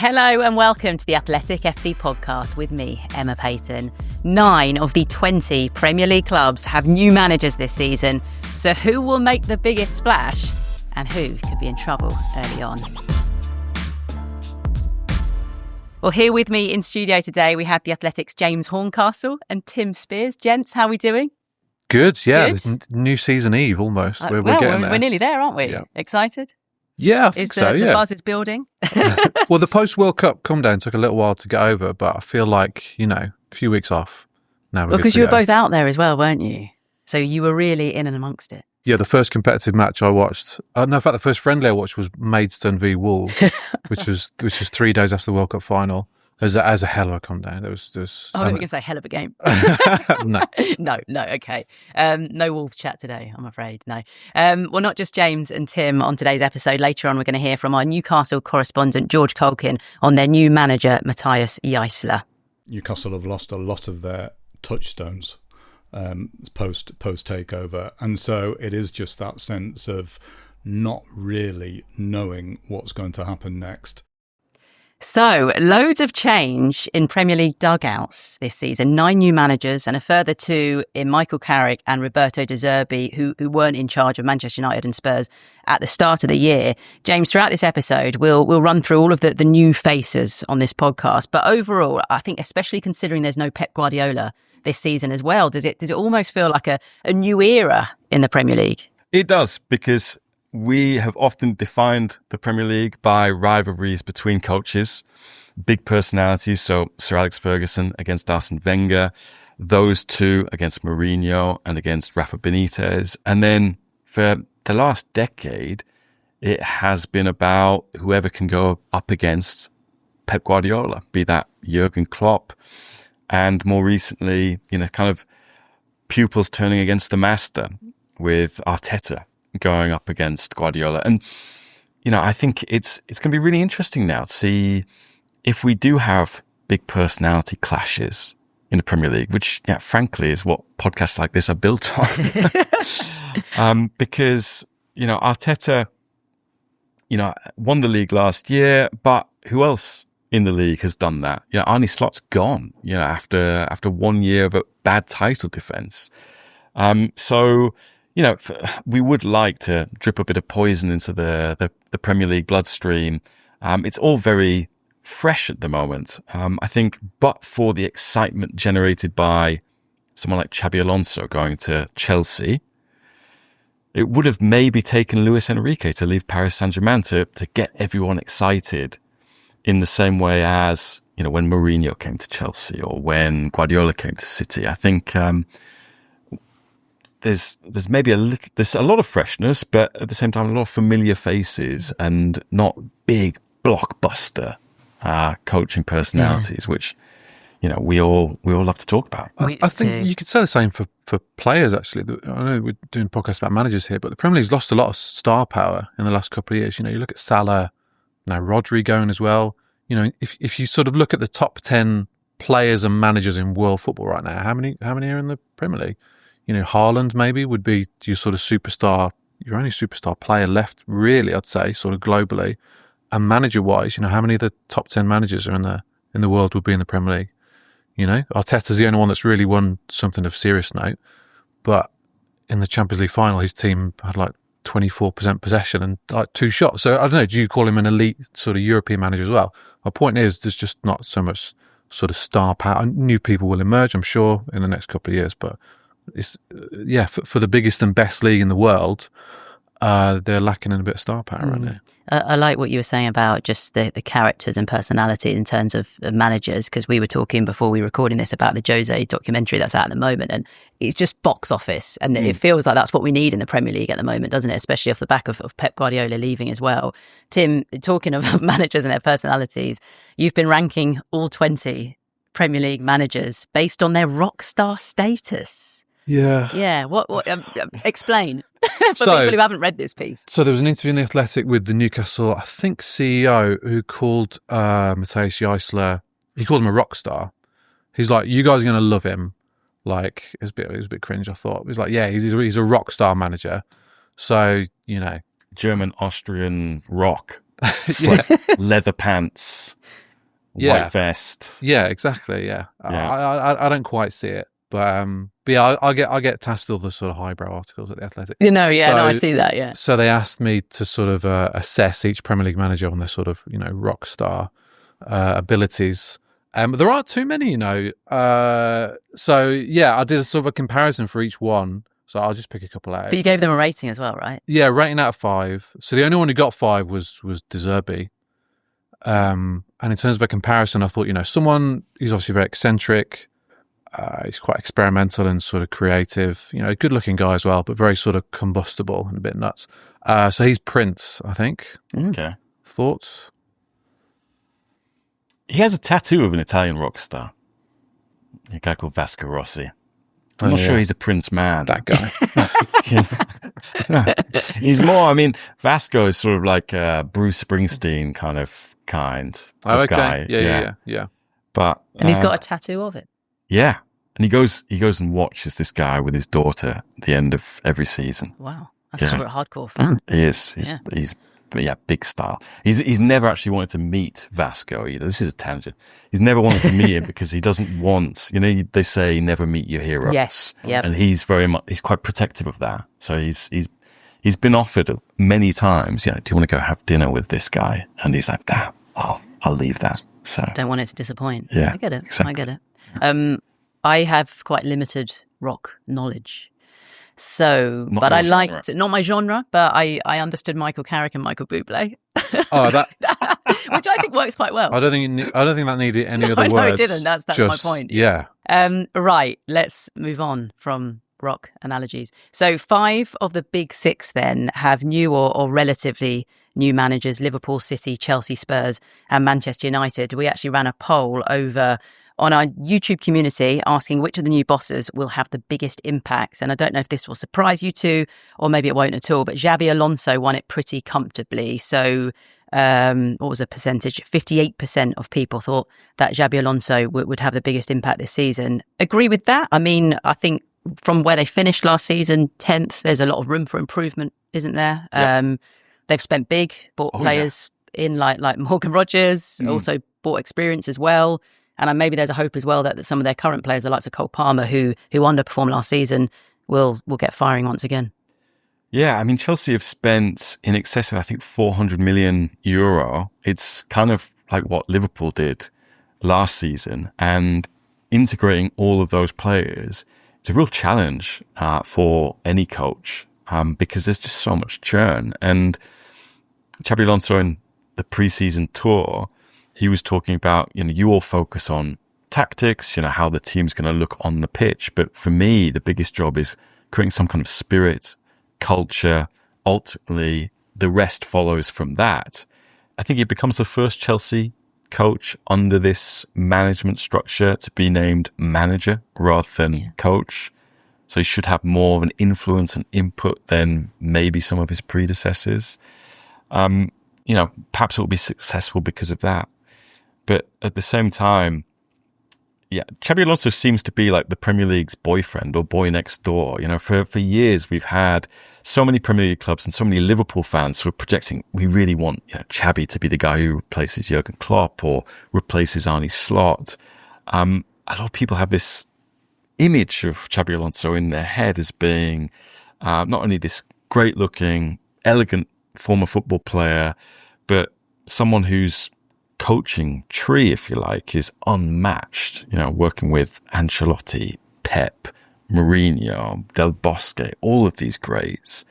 Hello and welcome to the Athletic FC podcast with me, Emma Paton. 9 of the 20 Premier League clubs have new managers this season. So who will make the biggest splash and who could be in trouble early on? Well, here with me in studio today, we have the Athletic's James Horncastle and Tim Spiers. Gents, how are we doing? Good, yeah. Good? It's New Season Eve almost. We're well, getting there. We're nearly there, aren't we? Yeah. Excited? Yeah, I think so, The buzz is building? Well, the post-World Cup come down took a little while to get over, but I feel like, a few weeks off. Now we're Because you were both out there as well, weren't you? So you were really in and amongst it. Yeah, the first competitive match I watched, in fact, the first friendly I watched was Maidstone v Wolves, which was 3 days after the World Cup final. As a hell of a come down. There was I don't think you can say hell of a game. No. No, okay. No Wolves chat today, I'm afraid. No. Well, not just James and Tim on today's episode. Later on, we're going to hear from our Newcastle correspondent, George Caulkin, on their new manager, Matthias Jaissle. Newcastle have lost a lot of their touchstones post takeover, and so it is just that sense of not really knowing what's going to happen next. So, loads of change in Premier League dugouts this season. 9 new managers and a further 2 in Michael Carrick and Roberto De Zerbi, who weren't in charge of Manchester United and Spurs at the start of the year. James, throughout this episode, we'll run through all of the new faces on this podcast. But overall, I think, especially considering there's no Pep Guardiola this season as well, does it almost feel like a new era in the Premier League? It does, because we have often defined the Premier League by rivalries between coaches, big personalities. So Sir Alex Ferguson against Arsene Wenger, those two against Mourinho and against Rafa Benitez. And then for the last decade, it has been about whoever can go up against Pep Guardiola, be that Jurgen Klopp, and more recently, kind of pupils turning against the master with Arteta going up against Guardiola. And, I think it's going to be really interesting now to see if we do have big personality clashes in the Premier League, which, frankly, is what podcasts like this are built on. Because, Arteta, won the league last year, but who else in the league has done that? Arne Slot's gone, after 1 year of a bad title defence. So, we would like to drip a bit of poison into the Premier League bloodstream. It's all very fresh at the moment. I think, but for the excitement generated by someone like Xabi Alonso going to Chelsea, it would have maybe taken Luis Enrique to leave Paris Saint-Germain to get everyone excited in the same way as, when Mourinho came to Chelsea or when Guardiola came to City. I think there's maybe there's a lot of freshness, but at the same time, a lot of familiar faces and not big blockbuster coaching personalities, which, we all love to talk about. I think you could say the same for players, actually. I know we're doing podcasts about managers here, but the Premier League's lost a lot of star power in the last couple of years. You look at Salah, now Rodri going as well. If you sort of look at the top 10 players and managers in world football right now, how many are in the Premier League? Haaland maybe would be your sort of superstar, your only superstar player left, really, I'd say, sort of globally. And manager-wise, how many of the top 10 managers are in the world would be in the Premier League? Arteta's the only one that's really won something of serious note. But in the Champions League final, his team had like 24% possession and like 2 shots. So I don't know, do you call him an elite sort of European manager as well? My point is, there's just not so much sort of star power. New people will emerge, I'm sure, in the next couple of years, but it's for the biggest and best league in the world, they're lacking in a bit of star power right now. I like what you were saying about just the characters and personality in terms of managers, because we were talking before we were recording this about the Jose documentary that's out at the moment, and it's just box office, and it feels like that's what we need in the Premier League at the moment, doesn't it? Especially off the back of Pep Guardiola leaving as well. Tim, talking of managers and their personalities, you've been ranking all 20 Premier League managers based on their rock star status. Yeah. What explain for people who haven't read this piece. So there was an interview in The Athletic with the Newcastle, I think, CEO, who called Matthias Jaissle, he called him a rock star. He's like, you guys are going to love him. Like, it was a bit cringe, I thought. He's like, yeah, he's a rock star manager. So, German, Austrian rock. leather pants, white vest. Yeah, exactly. Yeah, Yeah. I don't quite see it, but yeah, I get tasked with all the sort of highbrow articles at the Athletic. I see that. Yeah. So they asked me to sort of assess each Premier League manager on their sort of rock star abilities. There aren't too many, so yeah, I did a sort of a comparison for each one. So I'll just pick a couple out. But you gave them a rating as well, right? Yeah, rating out of 5. So the only one who got 5 was De Zerbi. And in terms of a comparison, I thought, someone who's obviously very eccentric, he's quite experimental and sort of creative, a good-looking guy as well, but very sort of combustible and a bit nuts. So he's Prince, I think. Okay. Thoughts? He has a tattoo of an Italian rock star, a guy called Vasco Rossi. I'm not sure he's a Prince man. That guy. He's more, Vasco is sort of like a Bruce Springsteen kind of guy. Yeah. But and he's got a tattoo of it. Yeah. And he goes and watches this guy with his daughter at the end of every season. Wow. That's sort of a hardcore fan. He is. He's big style. He's never actually wanted to meet Vasco either. This is a tangent. He's never wanted to meet him because he doesn't want, they say never meet your heroes. Yes. Yep. And he's quite protective of that. So he's been offered many times, do you want to go have dinner with this guy? And he's like, I'll leave that. So don't want it to disappoint. Yeah. I get it. Exactly. I get it. I have quite limited rock knowledge. So, but I liked, not my genre, but I understood Michael Carrick and Michael Bublé. Oh, that which I think works quite well. I don't think that needed any other words. No, it didn't. That's my point. Yeah. Right. Let's move on from rock analogies. So 5 of the big 6 then have new or relatively new managers: Liverpool, City, Chelsea, Spurs, and Manchester United. We actually ran a poll over on our YouTube community asking which of the new bosses will have the biggest impact. And I don't know if this will surprise you two, or maybe it won't at all, but Xabi Alonso won it pretty comfortably. So what was the percentage? 58% of people thought that Xabi Alonso would have the biggest impact this season. Agree with that? I think from where they finished last season, 10th, there's a lot of room for improvement, isn't there? Yep. They've spent big, bought players in like Morgan Rogers, also bought experience as well. And maybe there's a hope as well that some of their current players, the likes of Cole Palmer, who underperformed last season, will get firing once again. Yeah, Chelsea have spent in excess of, I think, €400 million. It's kind of like what Liverpool did last season. And integrating all of those players, it's a real challenge for any coach because there's just so much churn. And Xabi Alonso in the pre-season tour, he was talking about, you all focus on tactics, how the team's going to look on the pitch. But for me, the biggest job is creating some kind of spirit, culture. Ultimately, the rest follows from that. I think he becomes the first Chelsea coach under this management structure to be named manager rather than coach. So he should have more of an influence and input than maybe some of his predecessors. Perhaps it will be successful because of that. But at the same time, Xabi Alonso seems to be like the Premier League's boyfriend or boy next door. For years we've had so many Premier League clubs and so many Liverpool fans sort of projecting, we really want Xabi to be the guy who replaces Jurgen Klopp or replaces Arne Slot. A lot of people have this image of Xabi Alonso in their head as being not only this great-looking, elegant former football player, but someone whose coaching tree, if you like, is unmatched. Working with Ancelotti, Pep, Mourinho, Del Bosque, all of these greats.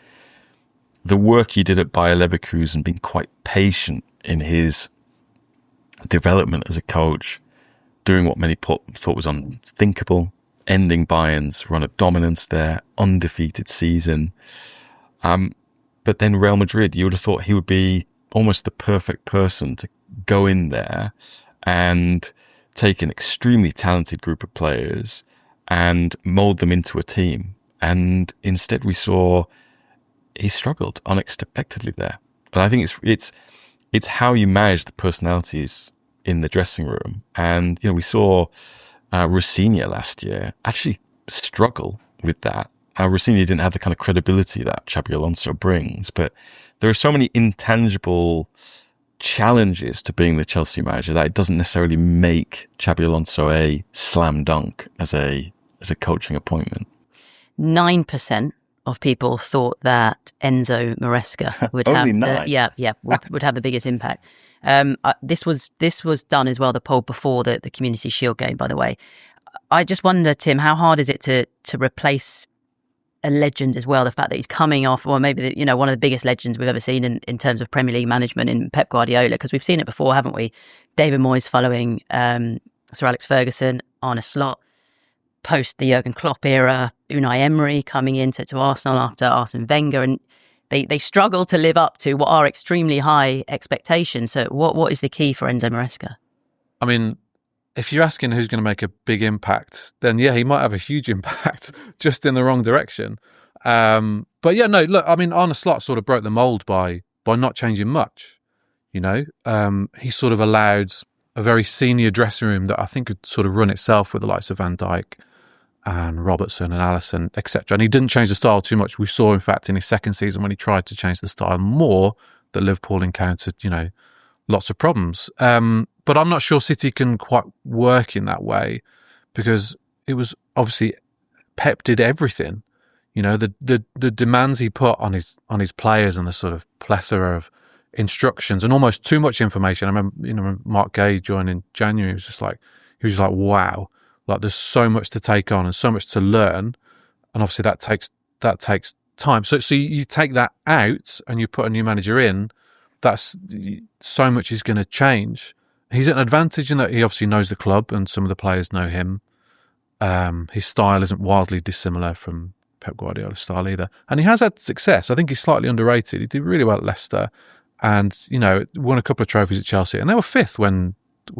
The work he did at Bayer Leverkusen, being quite patient in his development as a coach, doing what many thought was unthinkable, ending Bayern's run of dominance there, undefeated season. But then Real Madrid, you would have thought he would be almost the perfect person to go in there and take an extremely talented group of players and mold them into a team. And instead we saw he struggled unexpectedly there. And I think it's how you manage the personalities in the dressing room. And, we saw Rosinha last year actually struggle with that. Rosinha didn't have the kind of credibility that Xabi Alonso brings, but there are so many intangible challenges to being the Chelsea manager, that it doesn't necessarily make Xabi Alonso a slam dunk as a coaching appointment. 9% of people thought that Enzo Maresca would Only have would have the biggest impact. This was done as well, the poll before the Community Shield game, by the way. I just wonder, Tim, how hard is it to replace a legend as well? The fact that he's coming off, well, maybe one of the biggest legends we've ever seen in terms of Premier League management in Pep Guardiola, because we've seen it before, haven't we? David Moyes following Sir Alex Ferguson, Arne Slot, post the Jurgen Klopp era, Unai Emery coming into Arsenal after Arsene Wenger, and they struggle to live up to what are extremely high expectations. So what is the key for Enzo Maresca? I mean, if you're asking who's going to make a big impact, then yeah, he might have a huge impact, just in the wrong direction. But yeah, no, look, I mean, Arne Slot sort of broke the mould by not changing much. He sort of allowed a very senior dressing room that I think could sort of run itself with the likes of Van Dijk and Robertson and Alisson, etc. And he didn't change the style too much. We saw, in fact, in his second season when he tried to change the style more, that Liverpool encountered, lots of problems. But I'm not sure City can quite work in that way, because it was obviously Pep did everything. The demands he put on his players and the sort of plethora of instructions and almost too much information. I remember, Mark Gay joined in January. He was just like, wow, like there's so much to take on and so much to learn, and obviously that takes time. So you take that out and you put a new manager in. That's so much is going to change. He's at an advantage in that he obviously knows the club and some of the players know him. His style isn't wildly dissimilar from Pep Guardiola's style either, and he has had success. I think he's slightly underrated. He did really well at Leicester, and won a couple of trophies at Chelsea, and they were fifth when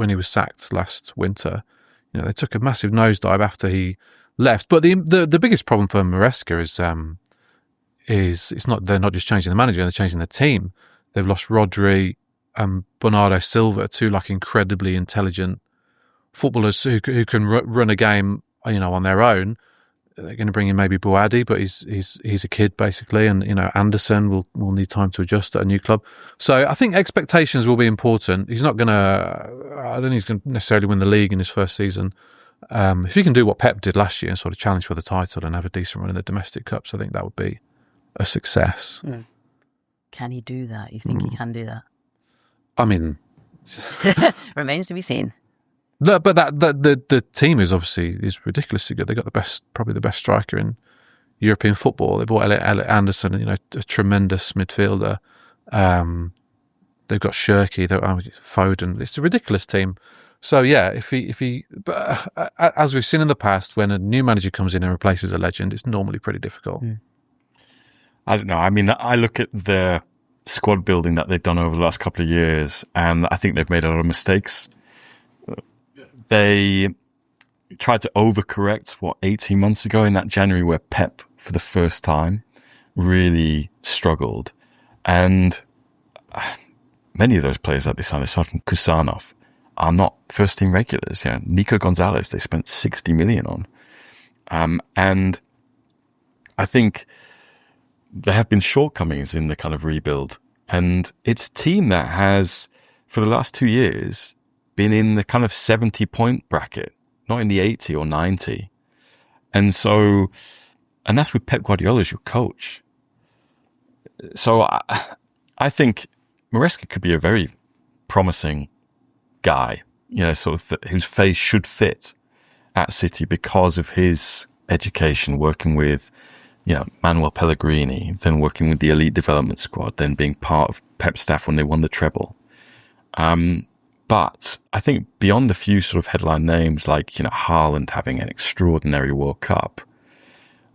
he was sacked last winter. They took a massive nosedive after he left. But the biggest problem for Maresca is they're not just changing the manager, they're changing the team. They've lost Rodri and Bernardo Silva, two incredibly intelligent footballers who can run a game, on their own. They're going to bring in maybe Boadi, but he's a kid basically, and Anderson will need time to adjust at a new club. So I think expectations will be important. I don't think he's going to necessarily win the league in his first season. If he can do what Pep did last year and sort of challenge for the title and have a decent run in the domestic cups, I think that would be a success. Mm. Can he do that? You think he can do that? I mean, remains to be seen. But the team is ridiculously good. They've got probably the best striker in European football. They bought Elliot Anderson, a tremendous midfielder. They've got Shirky, Foden. It's a ridiculous team. So yeah, if he, but as we've seen in the past, when a new manager comes in and replaces a legend, it's normally pretty difficult. Yeah. I don't know. I mean, I look at the squad building that they've done over the last couple of years, and I think they've made a lot of mistakes. They tried to overcorrect, 18 months ago in that January where Pep, for the first time, really struggled. And many of those players that they signed, aside from Kusanov, are not first-team regulars. Nico Gonzalez, they spent 60 million on. And I think there have been shortcomings in the kind of rebuild. And it's a team that has, for the last 2 years, been in the kind of 70-point bracket, not in the 80 or 90. And that's with Pep Guardiola as your coach. So I think Maresca could be a very promising guy, whose face should fit at City because of his education, working with, Manuel Pellegrini, then working with the elite development squad, then being part of Pep's staff when they won the treble. But I think beyond the few sort of headline names like, Haaland having an extraordinary World Cup,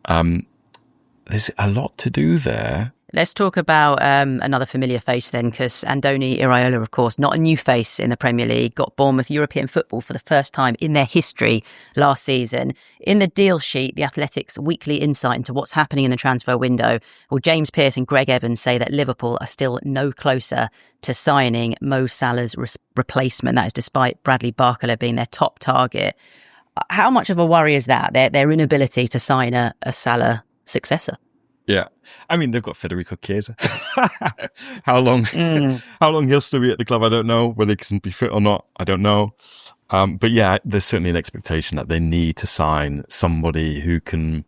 there's a lot to do there. Let's talk about another familiar face then, because Andoni Iraola, of course, not a new face in the Premier League, got Bournemouth European football for the first time in their history last season. In the deal sheet, The Athletic's weekly insight into what's happening in the transfer window, James Pearce and Greg Evans say that Liverpool are still no closer to signing Mo Salah's replacement. That is despite Bradley Barcola being their top target. How much of a worry is that, their inability to sign a Salah successor? Yeah. I mean, they've got Federico Chiesa. How long he'll still be at the club, I don't know. Whether he can be fit or not, I don't know. But yeah, there's certainly an expectation that they need to sign somebody who can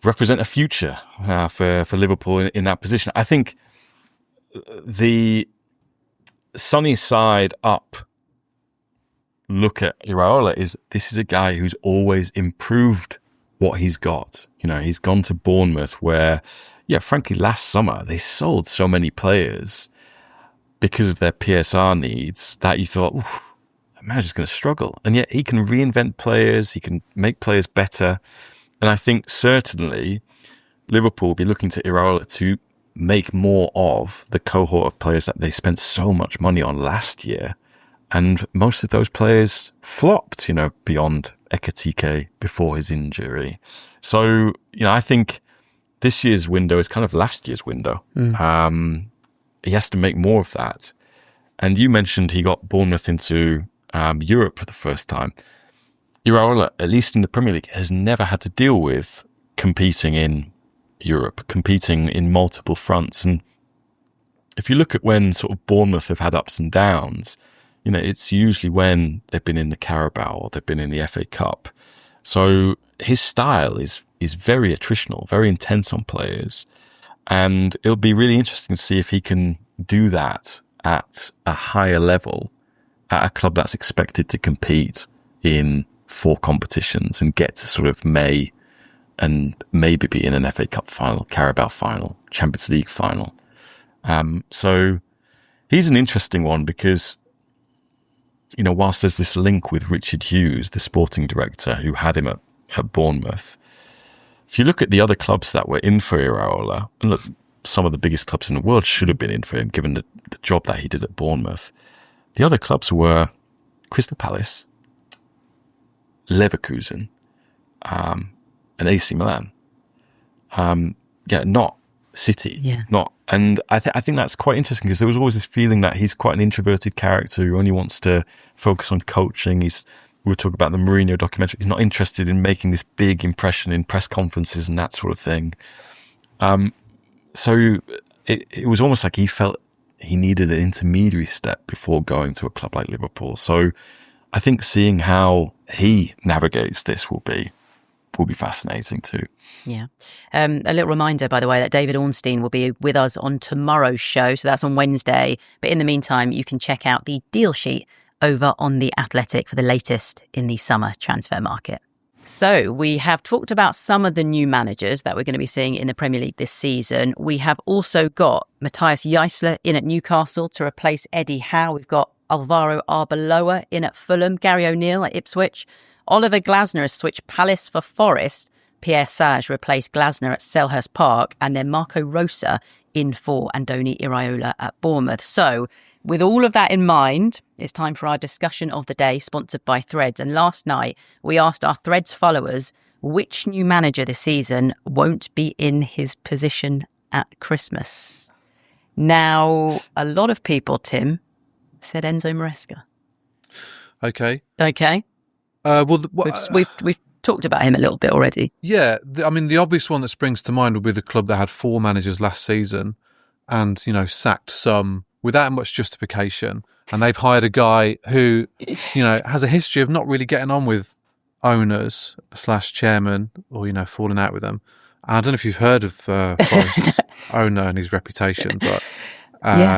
represent a future for Liverpool in that position. I think the sunny side up look at Iraola is this is a guy who's always improved what he's got. You know, he's gone to Bournemouth where, yeah, frankly, last summer they sold so many players because of their PSR needs that you thought, oof, that manager's going to struggle. And yet he can reinvent players, he can make players better. And I think certainly Liverpool will be looking to Iraola to make more of the cohort of players that they spent so much money on last year. And most of those players flopped, you know, beyond Ekitike before his injury. So, you know, I think this year's window is kind of last year's window. He has to make more of that. And you mentioned he got Bournemouth into Europe for the first time. Iraola, at least in the Premier League, has never had to deal with competing in Europe, competing in multiple fronts. And if you look at when sort of Bournemouth have had ups and downs, you know, it's usually when they've been in the Carabao or they've been in the FA Cup. So his style is very attritional, very intense on players. And it'll be really interesting to see if he can do that at a higher level at a club that's expected to compete in 4 competitions and get to sort of May and maybe be in an FA Cup final, Carabao final, Champions League final. So he's an interesting one because, you know, whilst there's this link with Richard Hughes, the sporting director who had him at Bournemouth, if you look at the other clubs that were in for Iraola, and look, some of the biggest clubs in the world should have been in for him given the job that he did at Bournemouth. The other clubs were Crystal Palace, Leverkusen, and AC Milan. Not City. Yeah. And I think that's quite interesting because there was always this feeling that he's quite an introverted character who only wants to focus on coaching. We were talking about the Mourinho documentary. He's not interested in making this big impression in press conferences and that sort of thing. So it was almost like he felt he needed an intermediary step before going to a club like Liverpool. So I think seeing how he navigates this will be fascinating too. Yeah. A little reminder, by the way, that David Ornstein will be with us on tomorrow's show. So that's on Wednesday. But in the meantime, you can check out the deal sheet over on The Athletic for the latest in the summer transfer market. So we have talked about some of the new managers that we're going to be seeing in the Premier League this season. We have also got Matthias Jaissle in at Newcastle to replace Eddie Howe. We've got Alvaro Arbeloa in at Fulham, Gary O'Neill at Ipswich. Oliver Glasner has switched Palace for Forest. Pierre Sage replaced Glasner at Selhurst Park. And then Marco Rosa in for Andoni Iraola at Bournemouth. So with all of that in mind, it's time for our discussion of the day, sponsored by Threads. And last night, we asked our Threads followers which new manager this season won't be in his position at Christmas. Now, a lot of people, Tim, said Enzo Maresca. Okay. We've talked about him a little bit already. Yeah, the obvious one that springs to mind would be the club that had 4 managers last season and, you know, sacked some without much justification. And they've hired a guy who, you know, has a history of not really getting on with owners / chairman or, you know, falling out with them. I don't know if you've heard of Forest's owner and his reputation, but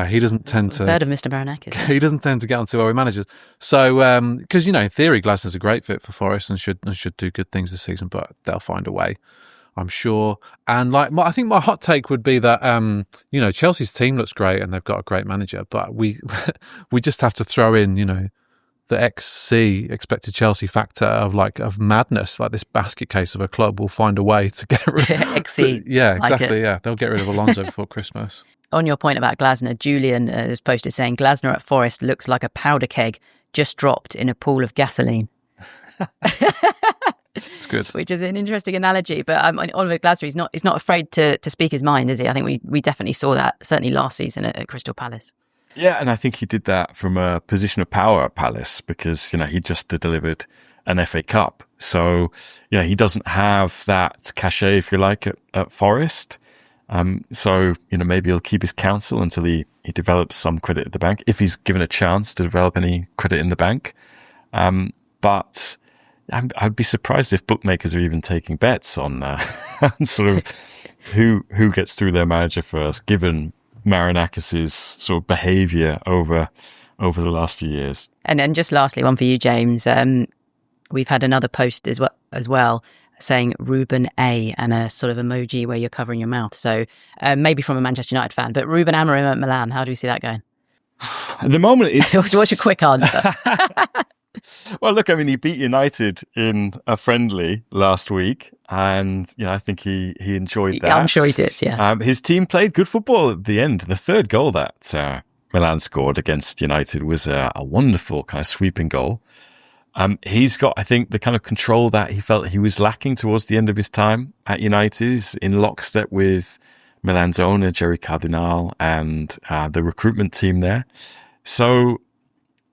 he doesn't tend to... Heard of Mr. Baranakis. He doesn't tend to get on too well with managers. So, because, you know, in theory, Glasner's a great fit for Forest and should do good things this season, but they'll find a way, I'm sure. And I think my hot take would be that, you know, Chelsea's team looks great and they've got a great manager, but we just have to throw in, you know, the XC, expected Chelsea factor of madness. Like this basket case of a club will find a way to get rid of XC. Yeah, exactly. Yeah, they'll get rid of Alonso before Christmas. On your point about Glasner, Julian has posted saying Glasner at Forest looks like a powder keg just dropped in a pool of gasoline. It's good. Which is an interesting analogy. But Oliver Glasner, he's not afraid to speak his mind, is he? I think we definitely saw that, certainly last season at Crystal Palace. Yeah, and I think he did that from a position of power at Palace because, he just delivered an FA Cup. So, he doesn't have that cachet, if you like, at Forest. So, maybe he'll keep his counsel until he develops some credit at the bank, if he's given a chance to develop any credit in the bank. But I'd be surprised if bookmakers are even taking bets on sort of who gets through their manager first, given Marinakis' sort of behaviour over the last few years. And then just lastly, one for you, James. We've had another post as well saying Ruben A and a sort of emoji where you're covering your mouth. So maybe from a Manchester United fan, but Ruben Amorim at Milan, how do you see that going? At the moment, it's... What's your quick answer? Well, look, he beat United in a friendly last week, and I think he enjoyed that. Yeah, I'm sure he did, yeah. His team played good football at the end. The third goal that Milan scored against United was a wonderful kind of sweeping goal. He's got, I think, the kind of control that he felt he was lacking towards the end of his time at United. He's in lockstep with Milan's owner, Jerry Cardinal, and the recruitment team there. So,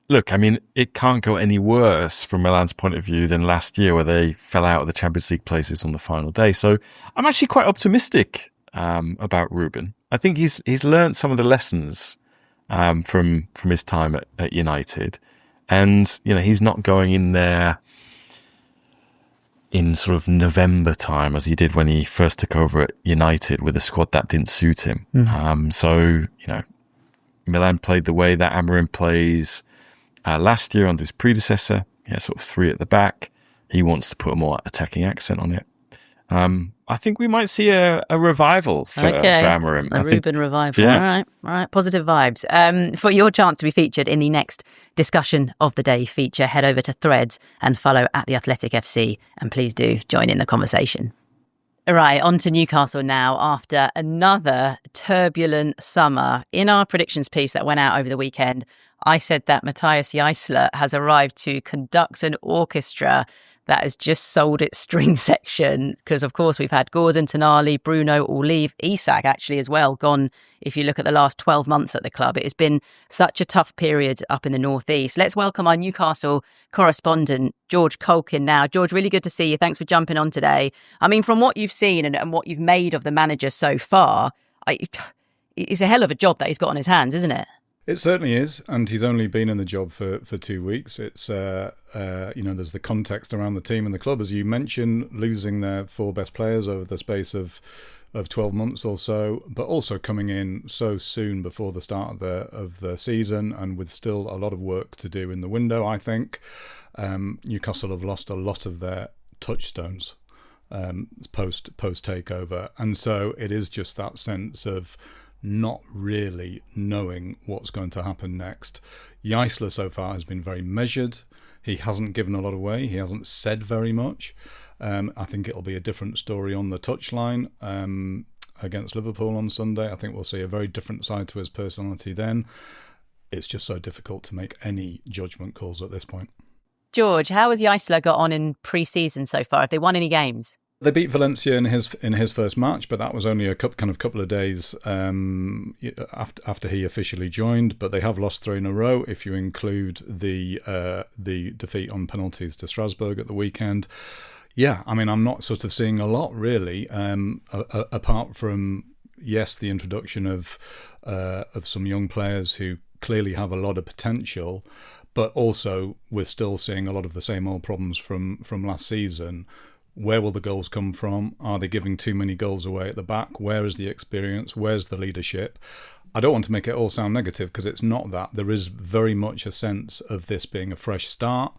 look, it can't go any worse from Milan's point of view than last year where they fell out of the Champions League places on the final day. So I'm actually quite optimistic about Ruben. I think he's learned some of the lessons from his time at United. And, he's not going in there in sort of November time as he did when he first took over at United with a squad that didn't suit him. So, Milan played the way that Amorim plays last year under his predecessor. Sort of three at the back. He wants to put a more attacking accent on it. I think we might see a revival for Amorim. A Ruben revival. Yeah. All right. Positive vibes. For your chance to be featured in the next discussion of the day feature, head over to Threads and follow @TheAthleticFC, and please do join in the conversation. All right, on to Newcastle now after another turbulent summer. In our predictions piece that went out over the weekend, I said that Matthias Jaissle has arrived to conduct an orchestra that has just sold its string section because, of course, we've had Gordon, Tonali, Bruno all leave. Isak actually as well gone. If you look at the last 12 months at the club, it has been such a tough period up in the northeast. Let's welcome our Newcastle correspondent, George Caulkin now. George, really good to see you. Thanks for jumping on today. From what you've seen and what you've made of the manager so far, it's a hell of a job that he's got on his hands, isn't it? It certainly is, and he's only been in the job for 2 weeks. It's there's the context around the team and the club, as you mentioned, losing their four best players over the space of 12 months or so, but also coming in so soon before the start of the season, and with still a lot of work to do in the window. I think Newcastle have lost a lot of their touchstones post takeover, and so it is just that sense of not really knowing what's going to happen next. Jaissle so far has been very measured. He hasn't given a lot away. He hasn't said very much. I think it'll be a different story on the touchline against Liverpool on Sunday. I think we'll see a very different side to his personality then. It's just so difficult to make any judgment calls at this point. George, how has Jaissle got on in pre-season so far? Have they won any games? They beat Valencia in his first match, but that was only a couple of days after he officially joined. But they have lost 3 in a row if you include the defeat on penalties to Strasbourg at the weekend. Yeah, I'm not sort of seeing a lot really, apart from the introduction of some young players who clearly have a lot of potential, but also we're still seeing a lot of the same old problems from last season. Where will the goals come from? Are they giving too many goals away at the back? Where is the experience? Where's the leadership? I don't want to make it all sound negative because it's not that. There is very much a sense of this being a fresh start.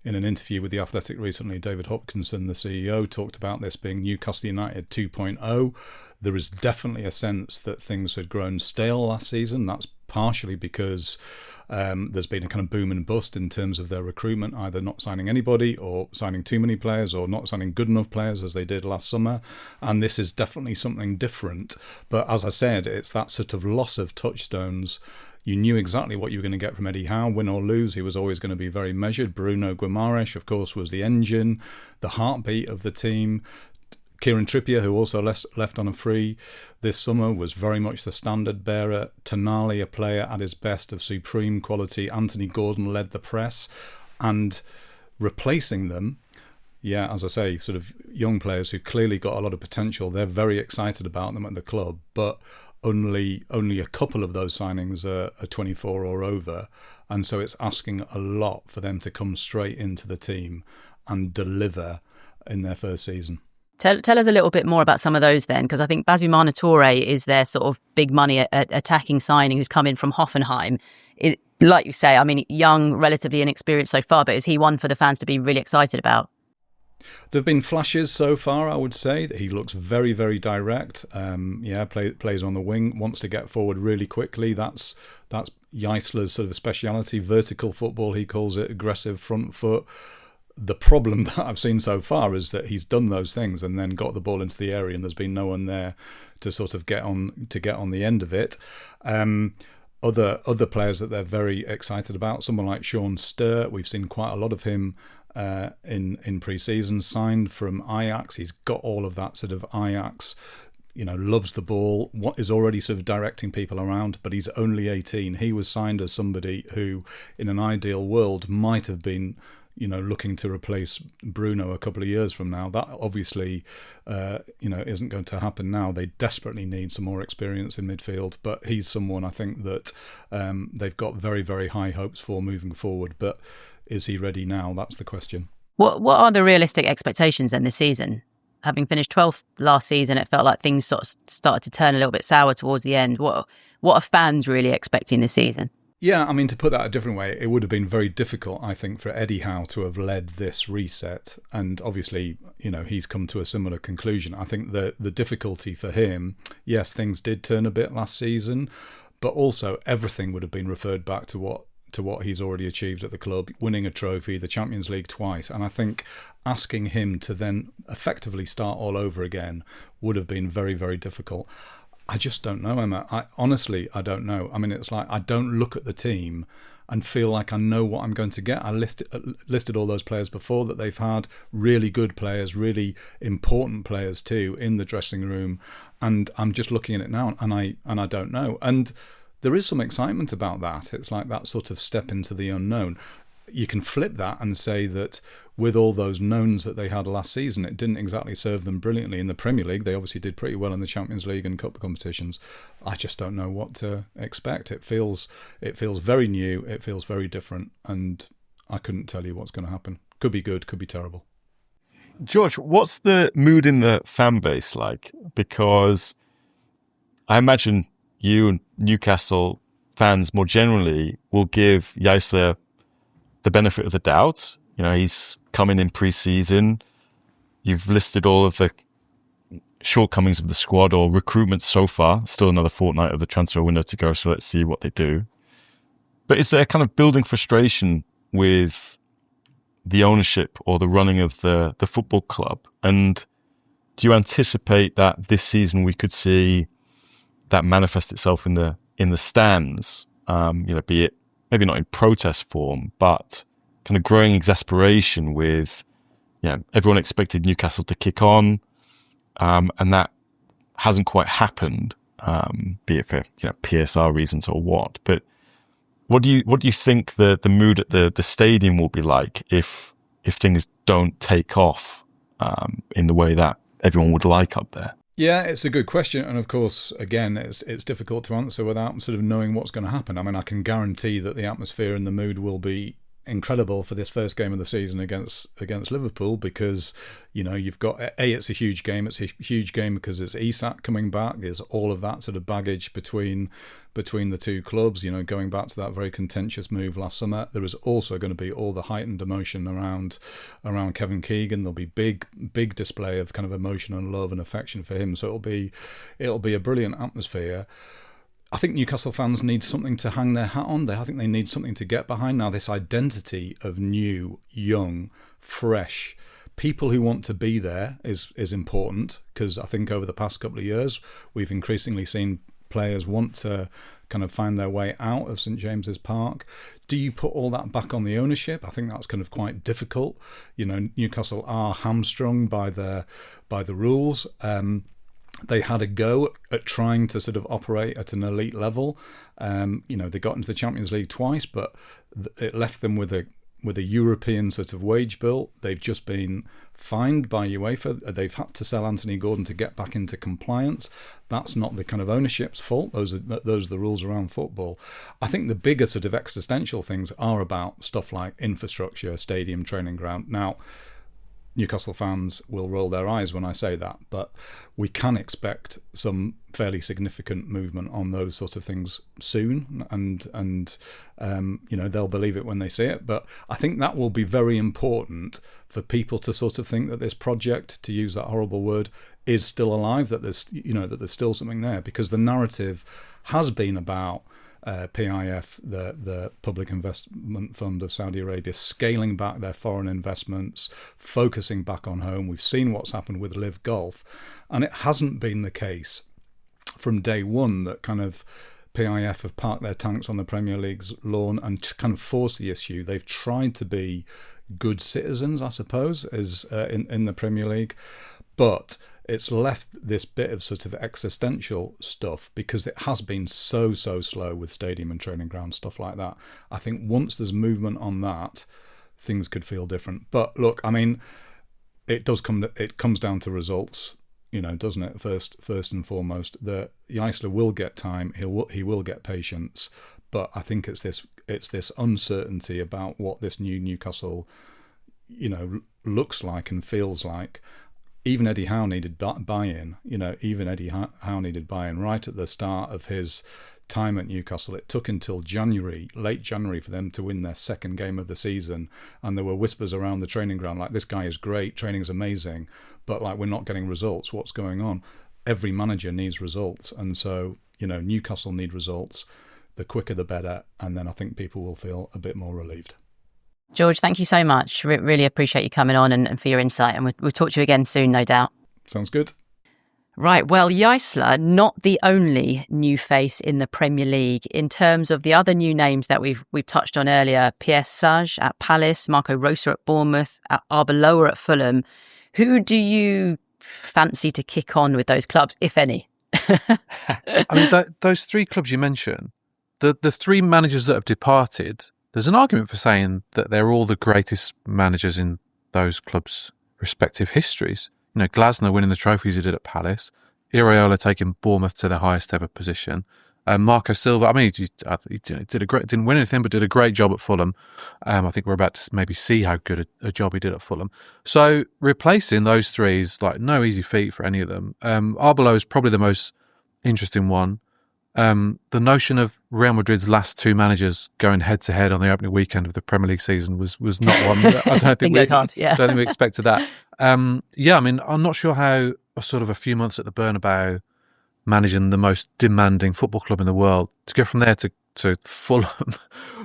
In an interview with The Athletic recently, David Hopkinson, the CEO, talked about this being Newcastle United 2.0. There is definitely a sense that things had grown stale last season. That's partially because there's been a kind of boom and bust in terms of their recruitment, either not signing anybody or signing too many players or not signing good enough players as they did last summer. And this is definitely something different. But as I said, it's that sort of loss of touchstones. You knew exactly what you were going to get from Eddie Howe, win or lose. He was always going to be very measured. Bruno Guimaraes, of course, was the engine, the heartbeat of the team. Kieran Trippier, who also left on a free this summer, was very much the standard bearer. Tonali, a player at his best of supreme quality. Anthony Gordon led the press. And replacing them, yeah, as I say, sort of young players who clearly got a lot of potential. They're very excited about them at the club, but only a couple of those signings are 24 or over. And so it's asking a lot for them to come straight into the team and deliver in their first season. Tell us a little bit more about some of those then, because I think Basumana Toure is their sort of big money attacking signing who's come in from Hoffenheim. Is, like you say, I mean, young, relatively inexperienced so far, but is he one for the fans to be really excited about? There have been flashes so far, I would say, that he looks very, very direct. Plays on the wing, wants to get forward really quickly. That's Jaissle's sort of speciality, vertical football, he calls it, aggressive front foot. The problem that I've seen so far is that he's done those things and then got the ball into the area and there's been no one there to sort of get on the end of it. Other players that they're very excited about, someone like Sean Sturr, we've seen quite a lot of him in pre-season, signed from Ajax. He's got all of that sort of Ajax, loves the ball, what is already sort of directing people around, but he's only 18. He was signed as somebody who, in an ideal world, might have been looking to replace Bruno a couple of years from now. That obviously, isn't going to happen now. They desperately need some more experience in midfield, but he's someone I think that they've got very, very high hopes for moving forward. But is he ready now? That's the question. What are the realistic expectations then this season? Having finished 12th last season, it felt like things sort of started to turn a little bit sour towards the end. What are fans really expecting this season? Yeah, I mean, to put that a different way, it would have been very difficult, I think, for Eddie Howe to have led this reset. And obviously, he's come to a similar conclusion. I think the difficulty for him, yes, things did turn a bit last season, but also everything would have been referred back to what he's already achieved at the club, winning a trophy, the Champions League twice. And I think asking him to then effectively start all over again would have been very, very difficult. I just don't know, Emma. I don't know. I mean, it's like I don't look at the team and feel like I know what I'm going to get. I listed all those players before that they've had, really good players, really important players too in the dressing room, and I'm just looking at it now and I don't know. And there is some excitement about that. It's like that sort of step into the unknown. You can flip that and say that with all those knowns that they had last season, it didn't exactly serve them brilliantly in the Premier League. They obviously did pretty well in the Champions League and Cup competitions. I just don't know what to expect. It feels very new. It feels very different, and I couldn't tell you what's going to happen. Could be good, could be terrible. George, what's the mood in the fan base like? Because I imagine you and Newcastle fans more generally will give Jaissle the benefit of the doubt. He's coming in pre-season. You've listed all of the shortcomings of the squad or recruitment so far. Still another fortnight of the transfer window to go, so let's see what they do. But is there kind of building frustration with the ownership or the running of the football club? And do you anticipate that this season we could see that manifest itself in the stands? Be it maybe not in protest form, but kind of growing exasperation with, everyone expected Newcastle to kick on, and that hasn't quite happened, be it for PSR reasons or what. But what do you think the mood at the stadium will be like if things don't take off in the way that everyone would like up there? Yeah, it's a good question. And of course, again, it's difficult to answer without sort of knowing what's going to happen. I mean, I can guarantee that the atmosphere and the mood will be incredible for this first game of the season against Liverpool, because you've got it's a huge game. It's a huge game because it's Isak coming back. There's all of that sort of baggage between the two clubs, going back to that very contentious move last summer. There is also going to be all the heightened emotion around Kevin Keegan. There'll be big display of kind of emotion and love and affection for him. So it'll be a brilliant atmosphere. I think Newcastle fans need something to hang their hat on. I think they need something to get behind now. This identity of new, young, fresh people who want to be there is important, because I think over the past couple of years we've increasingly seen players want to kind of find their way out of St James's Park. Do you put all that back on the ownership? I think that's kind of quite difficult. Newcastle are hamstrung by the rules. They had a go at trying to sort of operate at an elite level. They got into the Champions League twice, but it left them with a European sort of wage bill. They've just been fined by UEFA. They've had to sell Anthony Gordon to get back into compliance. That's not the kind of ownership's fault. Those are the rules around football. I think the bigger sort of existential things are about stuff like infrastructure, stadium, training ground. Now, Newcastle fans will roll their eyes when I say that, but we can expect some fairly significant movement on those sort of things soon, and they'll believe it when they see it. But I think that will be very important for people to sort of think that this project, to use that horrible word, is still alive, that there's still something there, because the narrative has been about PIF, the Public Investment Fund of Saudi Arabia, scaling back their foreign investments, focusing back on home. We've seen what's happened with Live Golf, and it hasn't been the case from day one that kind of PIF have parked their tanks on the Premier League's lawn and kind of forced the issue. They've tried to be good citizens, I suppose, as in the Premier League, but it's left this bit of sort of existential stuff because it has been so slow with stadium and training ground stuff like that. I think once there's movement on that, things could feel different. But look, I mean, it comes down to results, doesn't it? First and foremost, that Jaissle will get time, he will get patience, but I think it's this uncertainty about what this new Newcastle, looks like and feels like. Even Eddie Howe needed buy-in. Even Eddie Howe needed buy-in right at the start of his time at Newcastle. It took until late January, for them to win their second game of the season, and there were whispers around the training ground like, this guy is great, training's amazing, but like, we're not getting results. What's going on? Every manager needs results, and so Newcastle need results. The quicker the better, and then I think people will feel a bit more relieved. George, thank you so much. Really appreciate you coming on and for your insight. And we'll talk to you again soon, no doubt. Sounds good. Right. Well, Jaissle, not the only new face in the Premier League. In terms of the other new names that we've touched on earlier, Pierre Sage at Palace, Marco Rosa at Bournemouth, at Arbeloa at Fulham. Who do you fancy to kick on with those clubs, if any? I mean, those three clubs you mentioned, the three managers that have departed, there's an argument for saying that they're all the greatest managers in those clubs' respective histories. Glasner winning the trophies he did at Palace, Iraola taking Bournemouth to their highest ever position, Marco Silva. I mean, he didn't win anything, but did a great job at Fulham. I think we're about to maybe see how good a job he did at Fulham. So replacing those three is like no easy feat for any of them. Arbeloa is probably the most interesting one. The notion of Real Madrid's last two managers going head to head on the opening weekend of the Premier League season was not one that I don't think we expected that. I mean, I'm not sure how a few months at the Bernabeu, managing the most demanding football club in the world, to go from there to Fulham,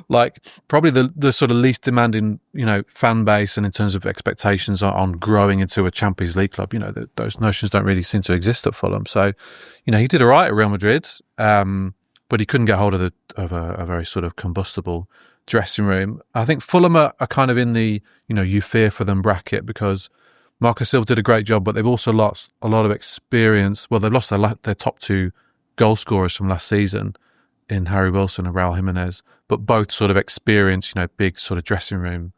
like probably the sort of least demanding, fan base, and in terms of expectations on growing into a Champions League club, those notions don't really seem to exist at Fulham. So, he did all right at Real Madrid, but he couldn't get hold of a very sort of combustible dressing room. I think Fulham are kind of in the, you fear for them bracket, because Marco Silva did a great job, but they've also lost a lot of experience. Well, they've lost their top two goal scorers from last season in Harry Wilson and Raul Jimenez, but both sort of experienced, big sort of dressing room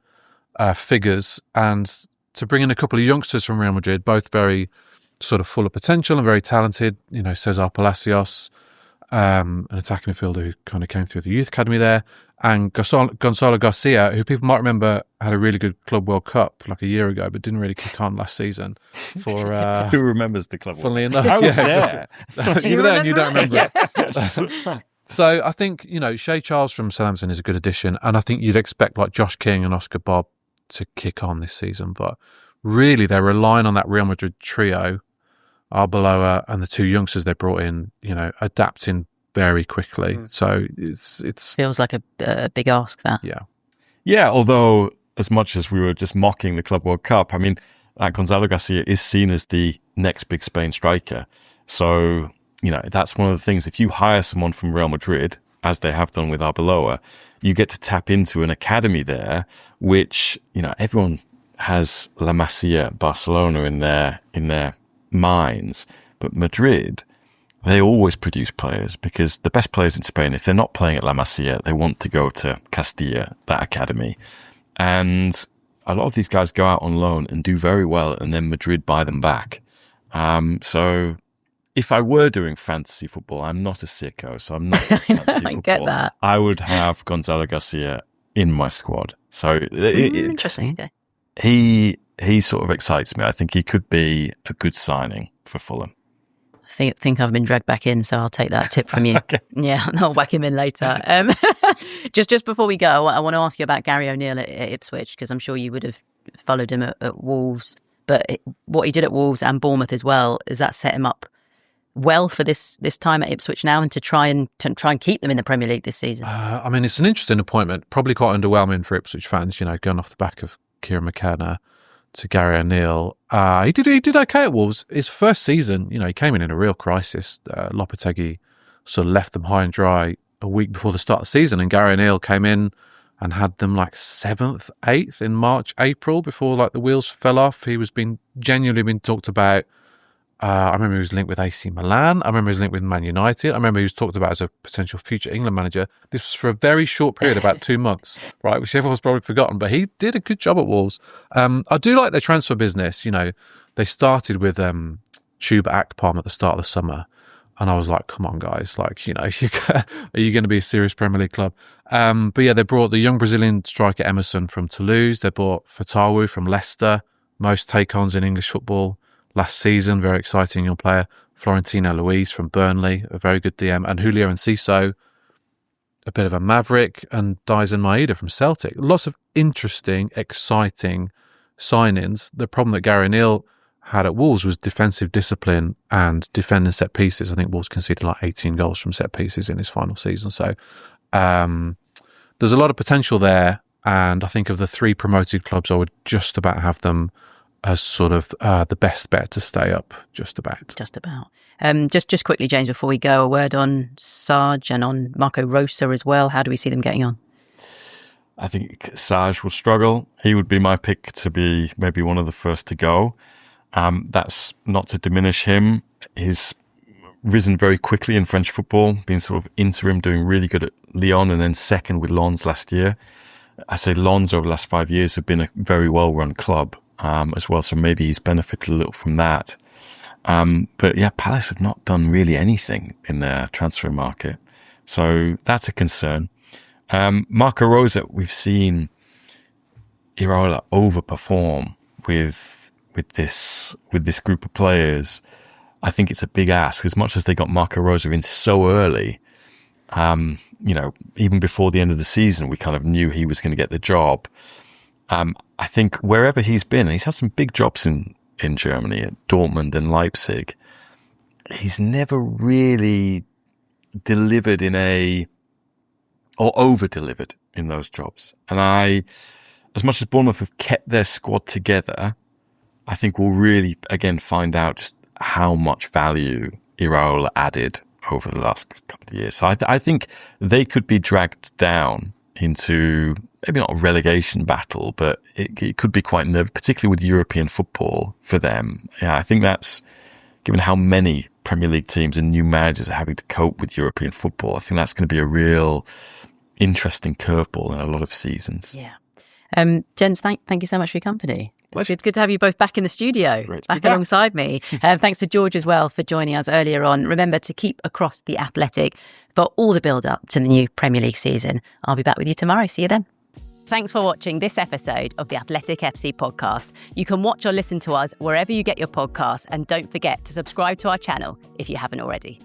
figures. And to bring in a couple of youngsters from Real Madrid, both very sort of full of potential and very talented, Cesar Palacios, an attacking midfielder who kind of came through the youth academy there, and Gonzalo Garcia, who people might remember had a really good Club World Cup like a year ago, but didn't really kick on last season. For who remembers the Club World Cup? Funnily enough, I was there. You were there and you don't remember it. So I think, Shea Charles from Southampton is a good addition, and I think you'd expect like Josh King and Oscar Bob to kick on this season, but really they're relying on that Real Madrid trio, Arbeloa and the two youngsters they brought in, adapting very quickly. So it's feels like a big ask, that. Yeah, although as much as we were just mocking the Club World Cup, I mean, Gonzalo Garcia is seen as the next big Spain striker. So that's one of the things. If you hire someone from Real Madrid, as they have done with Arbeloa, you get to tap into an academy there, which, everyone has La Masia, Barcelona in their minds. But Madrid, they always produce players, because the best players in Spain, if they're not playing at La Masia, they want to go to Castilla, that academy. And a lot of these guys go out on loan and do very well, and then Madrid buy them back. So if I were doing fantasy football, I'm not a sicko, so I'm not doing fantasy football. I get that. I would have Gonzalo Garcia in my squad. So interesting. Okay. He sort of excites me. I think he could be a good signing for Fulham. I think I've been dragged back in, so I'll take that tip from you. Okay. Yeah, I'll whack him in later. Just before we go, I want to ask you about Gary O'Neill at Ipswich, because I'm sure you would have followed him at Wolves. But what he did at Wolves and Bournemouth as well, has that set him up well for this time at Ipswich now, and to try and keep them in the Premier League this season? It's an interesting appointment. Probably quite underwhelming for Ipswich fans. Going off the back of Kieran McKenna to Gary O'Neill. He did okay at Wolves. His first season, he came in a real crisis. Lopetegui sort of left them high and dry a week before the start of the season, and Gary O'Neill came in and had them like 7th, 8th in March, April, before the wheels fell off. He was genuinely been talked about. I remember he was linked with AC Milan. I remember he was linked with Man United. I remember he was talked about as a potential future England manager. This was for a very short period, about 2 months, right? Which everyone's probably forgotten, but he did a good job at Wolves. I do like their transfer business. They started with Chuba Akpom at the start of the summer, and I was like, come on, guys, are you going to be a serious Premier League club? But yeah, they brought the young Brazilian striker Emerson from Toulouse. They brought Fatawu from Leicester, most take-ons in English football last season, very exciting young player. Florentino Luis from Burnley, a very good DM, and Julio Enciso, a bit of a maverick, and Dyson Maeda from Celtic. Lots of interesting, exciting signings. The problem that Gary O'Neill had at Wolves was defensive discipline and defending set pieces. I think Wolves conceded 18 goals from set pieces in his final season. So there's a lot of potential there, and I think of the 3 promoted clubs, I would just about have them as sort of the best bet to stay up, just about. Just quickly, James, before we go, a word on Sarge and on Marco Rosa as well. How do we see them getting on? I think Sarge will struggle. He would be my pick to be maybe one of the first to go. That's not to diminish him. He's risen very quickly in French football, being sort of interim, doing really good at Lyon, and then second with Lens last year. I say Lens over the last 5 years have been a very well-run club. As well, so maybe he's benefited a little from that. But yeah, Palace have not done really anything in their transfer market, so that's a concern. Marco Rosa, we've seen Iraola overperform with this group of players. I think it's a big ask, as much as they got Marco Rosa in so early. Even before the end of the season, we kind of knew he was going to get the job. I think wherever he's been, he's had some big jobs in Germany, at Dortmund and Leipzig. He's never really delivered or over-delivered in those jobs. And as much as Bournemouth have kept their squad together, I think we'll really, again, find out just how much value Iraola added over the last couple of years. So I think they could be dragged down into maybe not a relegation battle, but it could be quite nervous, particularly with European football for them. Yeah, I think that's, given how many Premier League teams and new managers are having to cope with European football, I think that's going to be a real interesting curveball in a lot of seasons. Yeah. Gents, thank you so much for your company. It's good to have you both back in the studio, back alongside me. Thanks to George as well for joining us earlier on. Remember to keep across the Athletic for all the build-up to the new Premier League season. I'll be back with you tomorrow. See you then. Thanks for watching this episode of the Athletic FC podcast. You can watch or listen to us wherever you get your podcasts, and don't forget to subscribe to our channel if you haven't already.